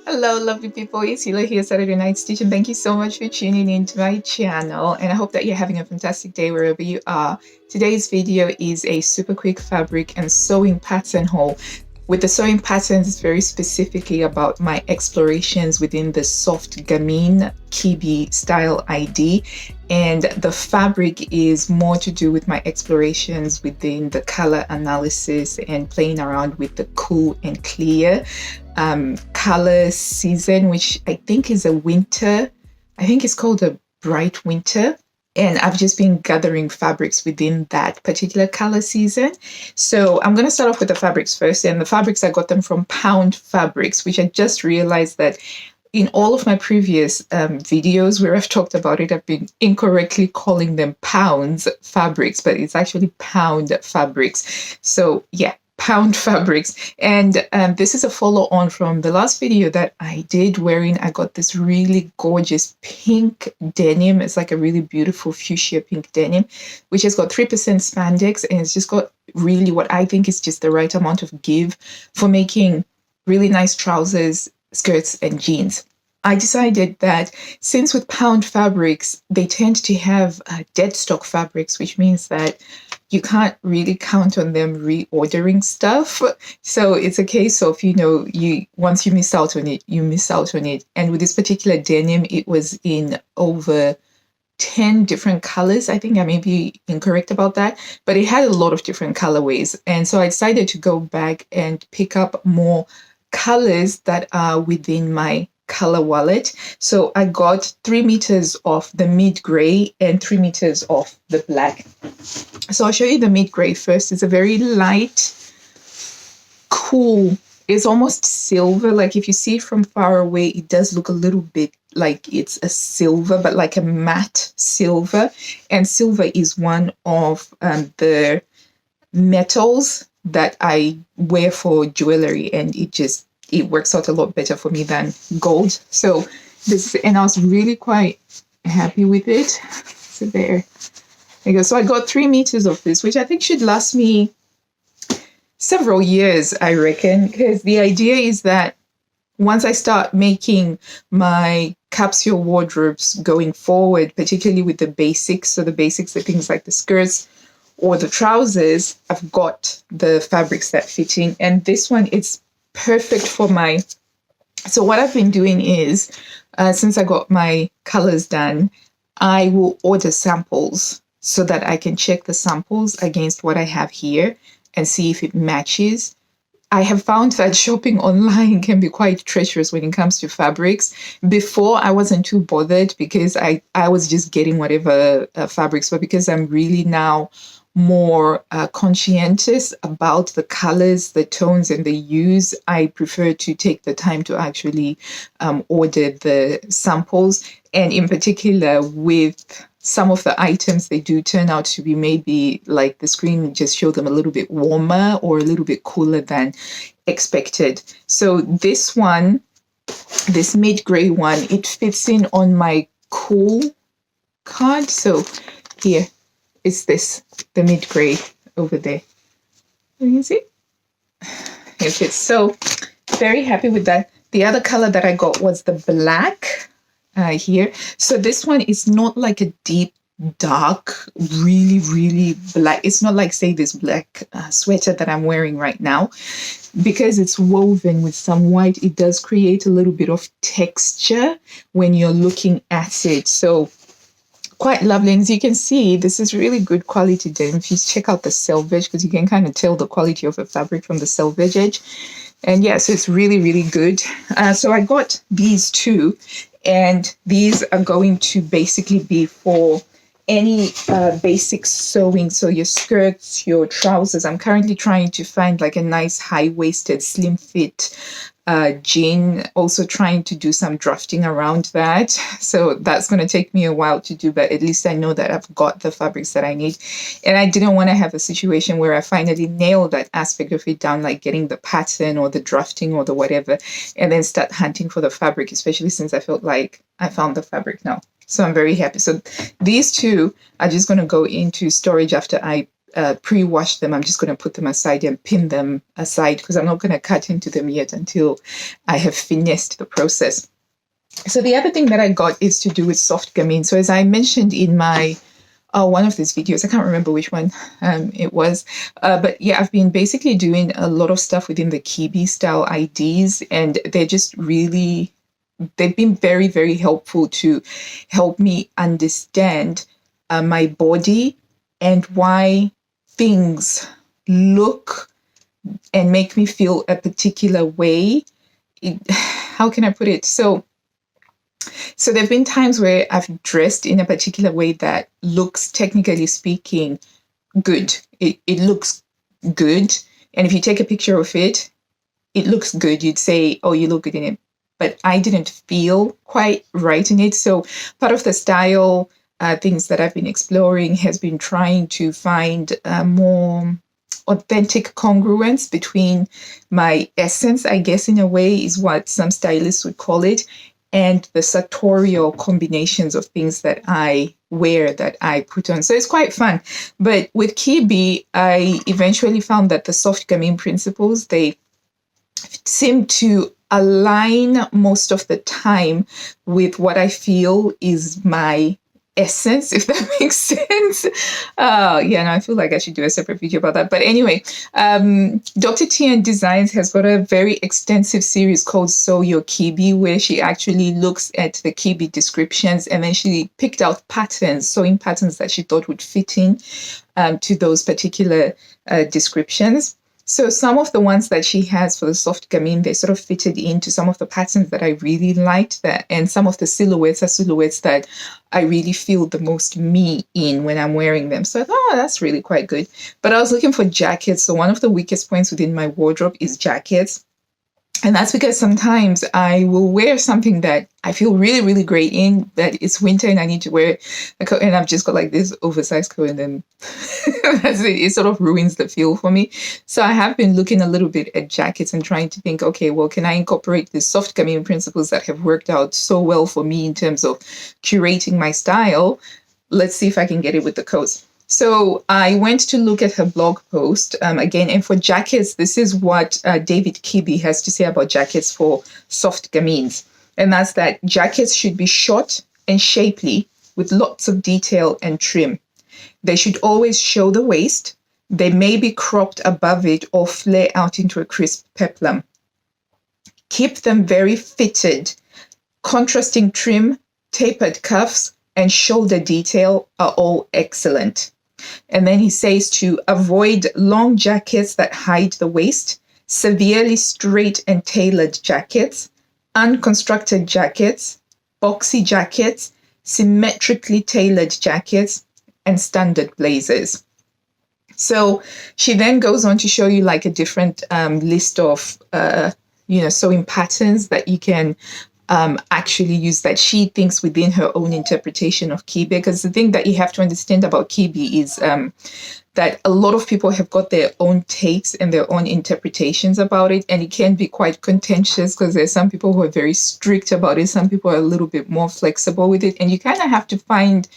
Hello, lovely people. It's Hila here, Saturday Night Stitch, and thank you so much for tuning into my channel. And I hope that you're having a fantastic day wherever you are. Today's video is a super quick fabric and sewing pattern haul. With the sewing patterns, it's very specifically about my explorations within the soft Gamine Kibi style ID. And the fabric is more to do with my explorations within the color analysis and playing around with the cool and clear color season, which I think is a winter. I think it's called a bright winter. And I've just been gathering fabrics within that particular color season. So I'm going to start off with the fabrics first. And the fabrics, I got them from Pound Fabrics, which I just realized that in all of my previous videos where I've talked about it, I've been incorrectly calling them Pounds Fabrics, but it's actually Pound Fabrics. So yeah, Pound Fabrics. And this is a follow on from the last video that I did, wherein I got this really gorgeous pink denim. It's like a really beautiful fuchsia pink denim, which has got 3% spandex, and it's just got really what I think is just the right amount of give for making really nice trousers, skirts, and jeans. I decided that since with Pound Fabrics, they tend to have dead stock fabrics, which means that you can't really count on them reordering stuff. So it's a case of, once you miss out on it, you miss out on it. And with this particular denim, it was in over 10 different colors. I think I may be incorrect about that, but it had a lot of different colorways. And so I decided to go back and pick up more colors that are within my color wallet. So I got 3 meters of the mid gray and 3 meters of the black. So I'll show you the mid gray first. It's a very light, cool, it's almost silver. Like if you see it from far away, it does look a little bit like it's a silver, but like a matte silver. And silver is one of the metals that I wear for jewelry, and it works out a lot better for me than gold. So and I was really quite happy with it. So there you go. So I got 3 meters of this, which I think should last me several years, I reckon, because the idea is that once I start making my capsule wardrobes going forward, particularly with the basics, so the basics are things like the skirts or the trousers, I've got the fabrics that fit in. And this one, it's perfect for so what I've been doing is, since I got my colors done, I will order samples so that I can check the samples against what I have here and see if it matches. I have found that shopping online can be quite treacherous when it comes to fabrics. Before, I wasn't too bothered because I was just getting whatever fabrics, but because I'm really now more conscientious about the colors, the tones, and the hues, I prefer to take the time to actually order the samples. And in particular, with some of the items, they do turn out to be maybe like the screen just showed them a little bit warmer or a little bit cooler than expected. So this one, this mid gray one, it fits in on my cool card. So here is the mid gray over there. You can see it fits. So very happy with that. The other color that I got was the black here. So this one is not like a deep dark, really, really black. It's not like, say, this black sweater that I'm wearing right now. Because it's woven with some white, it does create a little bit of texture when you're looking at it. So quite lovely. And as you can see, this is really good quality denim. If you check out the selvage, because you can kind of tell the quality of the fabric from the selvage edge. And yes, it's really, really good. So I got these two, and these are going to basically be for any basic sewing. So your skirts, your trousers. I'm currently trying to find like a nice high-waisted, slim fit jean, also trying to do some drafting around that. So that's going to take me a while to do, but at least I know that I've got the fabrics that I need. And I didn't want to have a situation where I finally nail that aspect of it down, like getting the pattern or the drafting or the whatever, and then start hunting for the fabric, especially since I felt like I found the fabric now. So I'm very happy. So these two are just going to go into storage after I pre-wash them. I'm just going to put them aside and pin them aside because I'm not going to cut into them yet until I have finessed the process. So the other thing that I got is to do with soft gamine. So as I mentioned in my one of these videos, I can't remember which one it was, but yeah, I've been basically doing a lot of stuff within the Kibi style IDs, and they've been very, very helpful to help me understand my body and why things look and make me feel a particular way. How can I put it? So there have been times where I've dressed in a particular way that looks, technically speaking, good. It looks good. And if you take a picture of it, it looks good. You'd say, oh, you look good in it. But I didn't feel quite right in it. So part of the style things that I've been exploring has been trying to find more authentic congruence between my essence, I guess, in a way, is what some stylists would call it, and the sartorial combinations of things that I wear, that I put on. So it's quite fun. But with Kibi, I eventually found that the soft gamine principles, they seem to align most of the time with what I feel is my essence, if that makes sense. Yeah, no, I feel like I should do a separate video about that. But anyway, Dr. Tian Designs has got a very extensive series called Sew Your Kibi, where she actually looks at the Kibi descriptions and then she picked out patterns, sewing patterns that she thought would fit in to those particular descriptions. So some of the ones that she has for the soft gamine, they sort of fitted into some of the patterns that I really liked, and some of the silhouettes are silhouettes that I really feel the most me in when I'm wearing them. So I thought, oh, that's really quite good. But I was looking for jackets. So one of the weakest points within my wardrobe is jackets. And that's because sometimes I will wear something that I feel really, really great in, but it's winter and I need to wear a coat, and I've just got like this oversized coat, and then that's it. It sort of ruins the feel for me. So I have been looking a little bit at jackets and trying to think, okay, well, can I incorporate the soft gamine principles that have worked out so well for me in terms of curating my style? Let's see if I can get it with the coats. So I went to look at her blog post again, and for jackets, this is what David Kibi has to say about jackets for soft gamines. And that's that jackets should be short and shapely with lots of detail and trim. They should always show the waist. They may be cropped above it or flare out into a crisp peplum. Keep them very fitted. Contrasting trim, tapered cuffs, and shoulder detail are all excellent. And then he says to avoid long jackets that hide the waist, severely straight and tailored jackets, unconstructed jackets, boxy jackets, symmetrically tailored jackets, and standard blazers. So she then goes on to show you like a different list of sewing patterns that you can actually use, that she thinks within her own interpretation of Kibi. Because the thing that you have to understand about Kibi is that a lot of people have got their own takes and their own interpretations about it, and it can be quite contentious because there's some people who are very strict about it, some people are a little bit more flexible with it, and you kind of have to find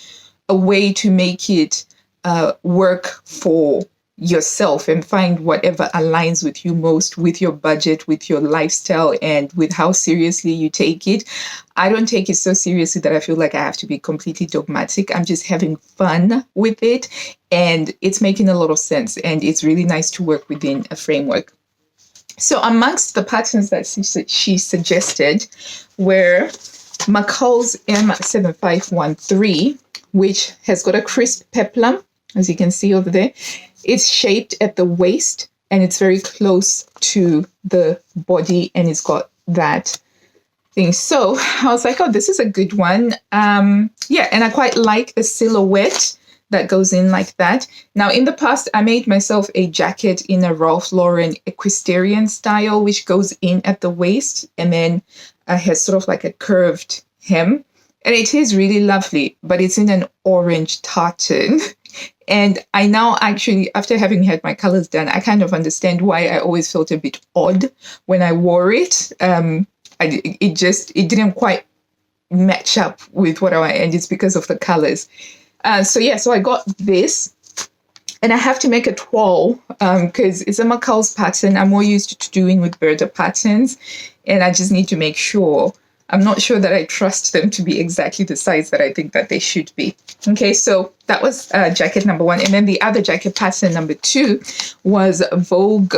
a way to make it work for yourself and find whatever aligns with you most, with your budget, with your lifestyle, and with how seriously you take it. I don't take it so seriously that I feel like I have to be completely dogmatic. I'm just having fun with it, and it's making a lot of sense, and it's really nice to work within a framework. So amongst the patterns that she suggested were McCall's M7513, which has got a crisp peplum, as you can see over there. It's shaped at the waist and it's very close to the body, and it's got that thing. So I was like, oh, this is a good one. And I quite like the silhouette that goes in like that. Now, in the past, I made myself a jacket in a Ralph Lauren equestrian style, which goes in at the waist and then has sort of like a curved hem. And it is really lovely, but it's in an orange tartan. And I now actually, after having had my colors done, I kind of understand why I always felt a bit odd when I wore it. It didn't quite match up with what I want, and it's because of the colors. So I got this. And I have to make a toile because it's a McCall's pattern. I'm more used to doing with Berda patterns, and I just need to make sure. I'm not sure that I trust them to be exactly the size that I think that they should be. Okay, so that was jacket number 1. And then the other jacket pattern number 2 was Vogue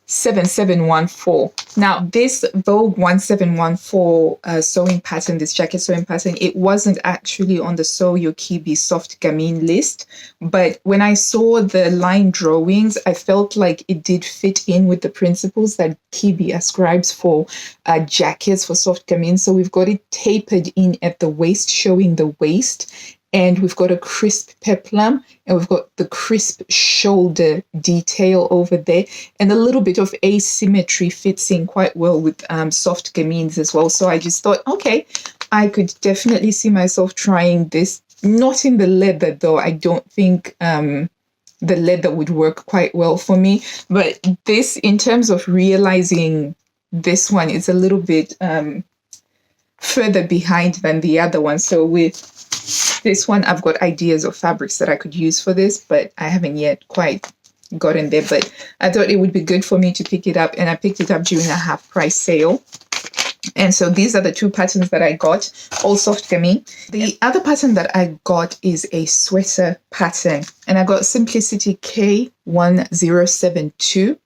7714. Now, this Vogue 1714 sewing pattern, this jacket sewing pattern, it wasn't actually on the Sew Your Kibi Soft Gamine list. But when I saw the line drawings, I felt like it did fit in with the principles that Kibi ascribes for jackets for soft gamine. So we've got it tapered in at the waist, showing the waist. And we've got a crisp peplum, and we've got the crisp shoulder detail over there. And a little bit of asymmetry fits in quite well with soft gamines as well. So I just thought, okay, I could definitely see myself trying this. Not in the leather, though. I don't think the leather would work quite well for me. But this, in terms of realizing this one, is a little bit further behind than the other one. So with this one, I've got ideas of fabrics that I could use for this, but I haven't yet quite gotten there. But I thought it would be good for me to pick it up, and I picked it up during a half price sale. And so these are the 2 patterns that I got, all soft gamine. The other pattern that I got is a sweater pattern, and I got Simplicity K1072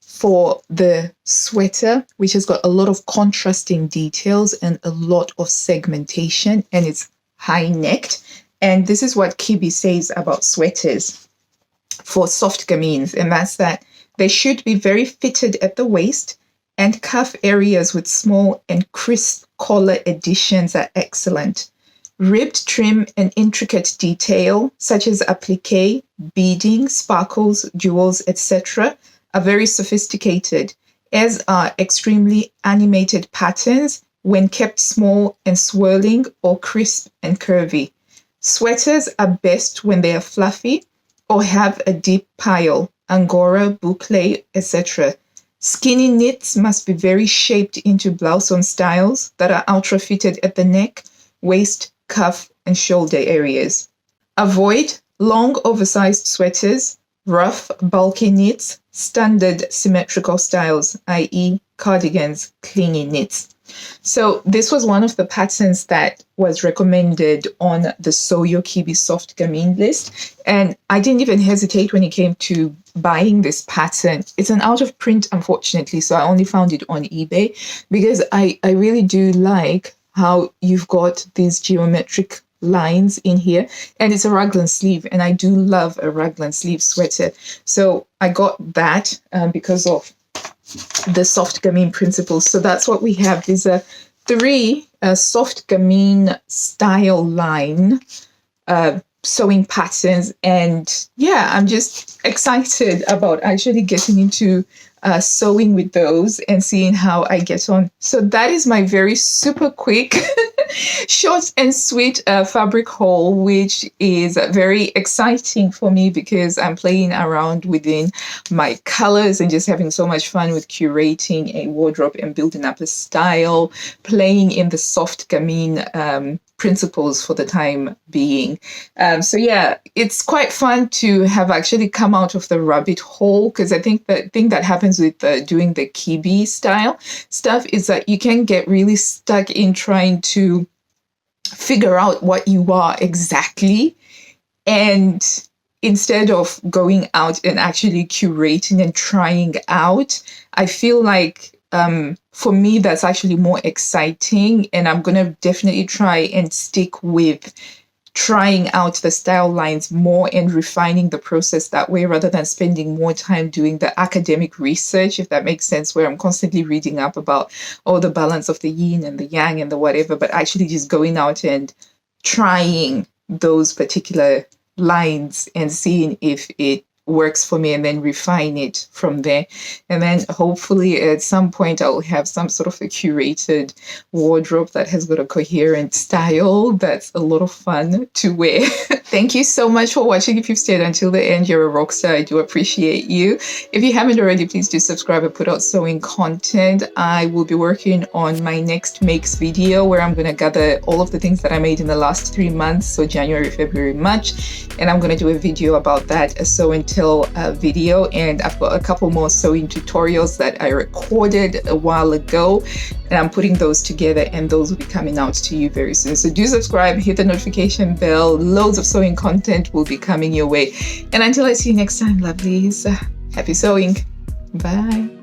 for the sweater, which has got a lot of contrasting details and a lot of segmentation, and it's high-necked. And this is what Kibi says about sweaters for soft gamines, and that's that they should be very fitted at the waist, and cuff areas with small and crisp collar additions are excellent. Ribbed trim and intricate detail, such as applique, beading, sparkles, jewels, etc., are very sophisticated, as are extremely animated patterns when kept small and swirling, or crisp and curvy. Sweaters are best when they are fluffy or have a deep pile, angora, boucle, etc. Skinny knits must be very shaped into blouse-on styles that are ultra-fitted at the neck, waist, cuff, and shoulder areas. Avoid long, oversized sweaters, rough, bulky knits, standard symmetrical styles, i.e. cardigans, clingy knits. So this was one of the patterns that was recommended on the Sew Your Kibi Soft Gamine list. And I didn't even hesitate when it came to buying this pattern. It's an out of print, unfortunately, so I only found it on eBay, because I really do like how you've got these geometric lines in here, and it's a raglan sleeve, and I do love a raglan sleeve sweater. So I got that because of the soft gamine principles. So that's what we have. These are 3 soft gamine style line sewing patterns, and yeah, I'm just excited about actually getting into sewing with those and seeing how I get on. So that is my very super quick short and sweet fabric haul, which is very exciting for me because I'm playing around within my colors and just having so much fun with curating a wardrobe and building up a style, playing in the soft gamine principles for the time being. So yeah, it's quite fun to have actually come out of the rabbit hole, because I think the thing that happens with doing the Kibi style stuff is that you can get really stuck in trying to figure out what you are exactly, and instead of going out and actually curating and trying out, I feel like for me, that's actually more exciting, and I'm going to definitely try and stick with trying out the style lines more and refining the process that way, rather than spending more time doing the academic research, if that makes sense, where I'm constantly reading up about all the balance of the yin and the yang and the whatever, but actually just going out and trying those particular lines and seeing if it works for me and then refine it from there. And then hopefully at some point I'll have some sort of a curated wardrobe that has got a coherent style that's a lot of fun to wear. Thank you so much for watching. If you've stayed until the end, you're a rock star. I do appreciate you. If you haven't already, please do subscribe. I put out sewing content. I will be working on my next makes video where I'm going to gather all of the things that I made in the last 3 months, so January, February, March, and I'm going to do a video about that, a sew and tell video. And I've got a couple more sewing tutorials that I recorded a while ago, and I'm putting those together, and those will be coming out to you very soon. So do subscribe, hit the notification bell. Loads of sewing content will be coming your way. And until I see you next time, lovelies, happy sewing. Bye.